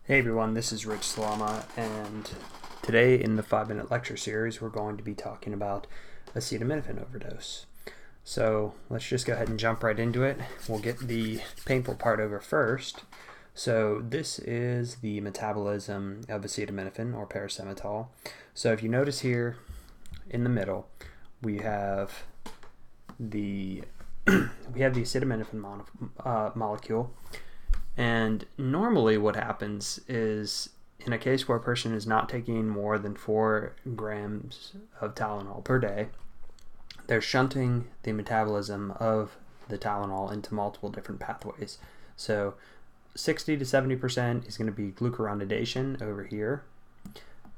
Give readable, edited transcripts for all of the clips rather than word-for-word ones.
Hey everyone, this is Rich Salama, and today in the 5-minute lecture series we're going to be talking about acetaminophen overdose. So let's just go ahead and jump right into it. We'll get the painful part over first. So this is the metabolism of acetaminophen or paracetamol. So if you notice here in the middle we have the acetaminophen molecule. And normally what happens is, in a case where a person is not taking more than 4 grams of Tylenol per day, they're shunting the metabolism of the Tylenol into multiple different pathways. So 60 to 70% is going to be glucuronidation over here,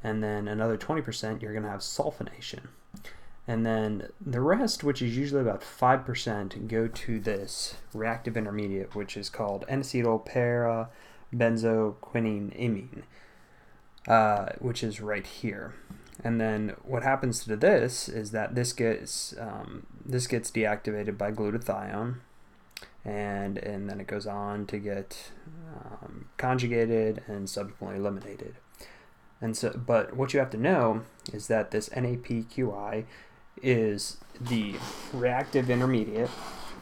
and then another 20% you're going to have sulfonation. And then the rest, which is usually about 5%, go to this reactive intermediate, which is called N-acetyl-para-benzoquinine, which is right here. And then what happens to this is that this gets deactivated by glutathione, and then it goes on to get conjugated and subsequently eliminated. And so, but what you have to know is that this NAPQI is the reactive intermediate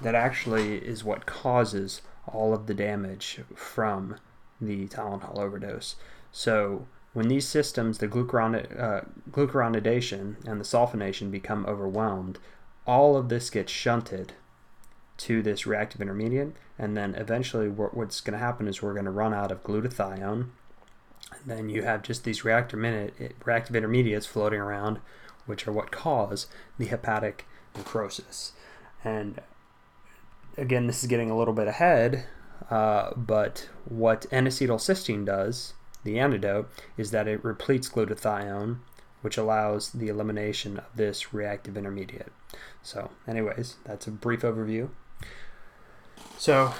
that actually is what causes all of the damage from the Tylenol overdose. So when these systems, the glucuronidation and the sulfonation, become overwhelmed, all of this gets shunted to this reactive intermediate, and then eventually what's going to happen is we're going to run out of glutathione, and then you have just these reactive intermediates floating around, which are what cause the hepatic necrosis. And again, this is getting a little bit ahead, but what N-acetylcysteine does, the antidote, is that it repletes glutathione, which allows the elimination of this reactive intermediate. So anyways, that's a brief overview. So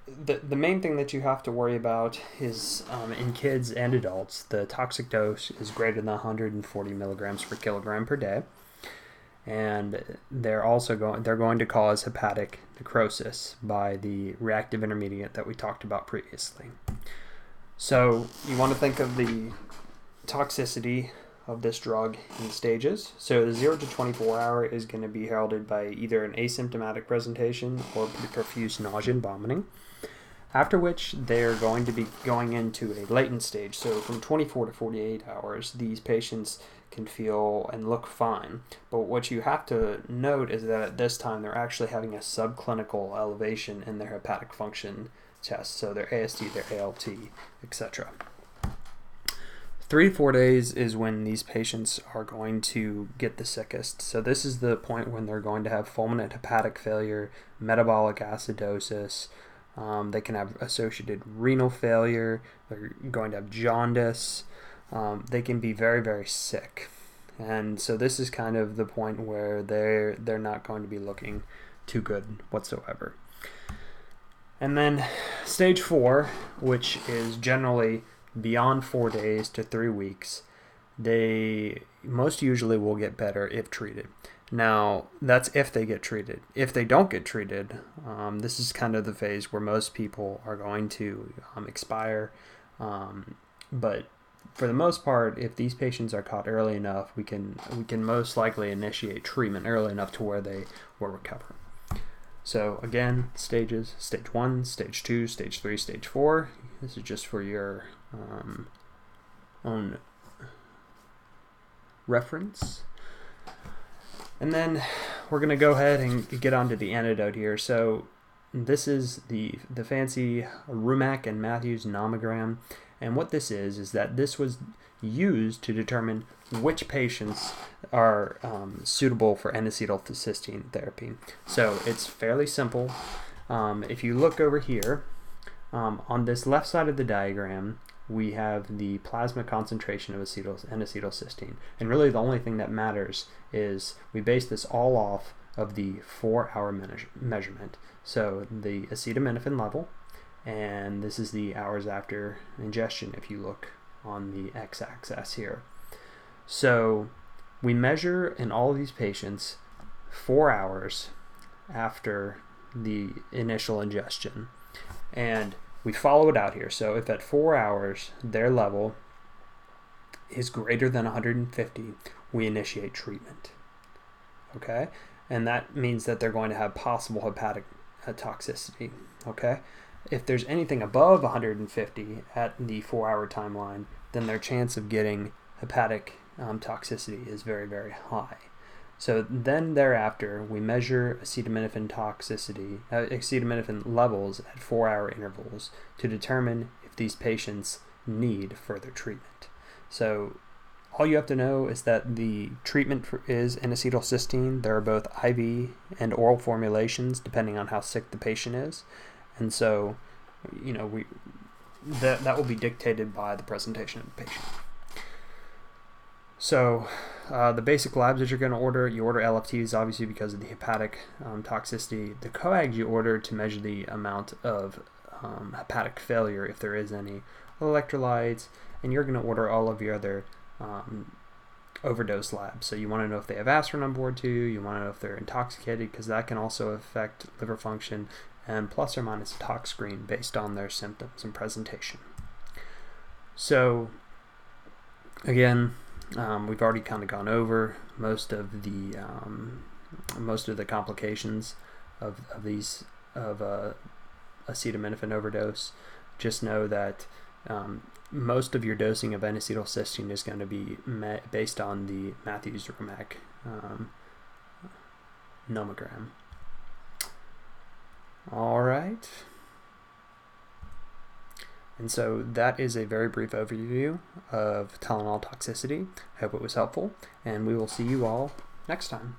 the main thing that you have to worry about is in kids and adults, the toxic dose is greater than 140 milligrams per kilogram per day, and they're going to cause hepatic necrosis by the reactive intermediate that we talked about previously. So you want to think of the toxicity of this drug in stages. So the 0 to 24 hour is going to be heralded by either an asymptomatic presentation or profuse nausea and vomiting, after which they're going to be going into a latent stage. So from 24 to 48 hours, these patients can feel and look fine. But what you have to note is that at this time, they're actually having a subclinical elevation in their hepatic function test, so their AST, their ALT, etc. 3 to 4 days is when these patients are going to get the sickest. So this is the point when they're going to have fulminant hepatic failure, metabolic acidosis. They can have associated renal failure. They're going to have jaundice. They can be very, very sick. And so this is kind of the point where they're not going to be looking too good whatsoever. And then stage 4, which is generally beyond 4 days to 3 weeks, they most usually will get better if treated. Now, that's if they get treated. If they don't get treated, this is kind of the phase where most people are going to expire. But for the most part, if these patients are caught early enough, we can most likely initiate treatment early enough to where they will recover. So again, stages: stage 1, stage 2, stage 3, stage 4. This is just for your own reference. And then we're going to go ahead and get onto the antidote here. So this is the fancy Rumack and Matthews nomogram. And what this is that this was used to determine which patients are suitable for N-acetylcysteine therapy. So it's fairly simple. If you look over here, on this left side of the diagram, we have the plasma concentration of N-acetylcysteine. And really the only thing that matters is we base this all off of the 4-hour measurement. So the acetaminophen level, and this is the hours after ingestion if you look on the x-axis here. So we measure in all of these patients 4 hours after the initial ingestion. And we follow it out here. So if at 4 hours their level is greater than 150, we initiate treatment. Okay, and that means that they're going to have possible hepatic toxicity. Okay, if there's anything above 150 at the 4-hour timeline, then their chance of getting hepatic toxicity is very, very high. So then thereafter, we measure acetaminophen toxicity, acetaminophen levels at 4-hour intervals to determine if these patients need further treatment. So all you have to know is that the treatment is N-acetylcysteine. There are both IV and oral formulations depending on how sick the patient is. And so, you know, that will be dictated by the presentation of the patient. So the basic labs that you're going to order, you order LFTs obviously because of the hepatic toxicity. The coags you order to measure the amount of hepatic failure, if there is any, electrolytes, and you're going to order all of your other overdose labs. So you want to know if they have aspirin on board too, you want to know if they're intoxicated, because that can also affect liver function, and plus or minus a tox screen based on their symptoms and presentation. So again, we've already kind of gone over most of the complications of acetaminophen overdose. Just know that most of your dosing of N-acetylcysteine is going to be based on the Matthews-Romack nomogram. All right. And so that is a very brief overview of Tylenol toxicity. I hope it was helpful, and we will see you all next time.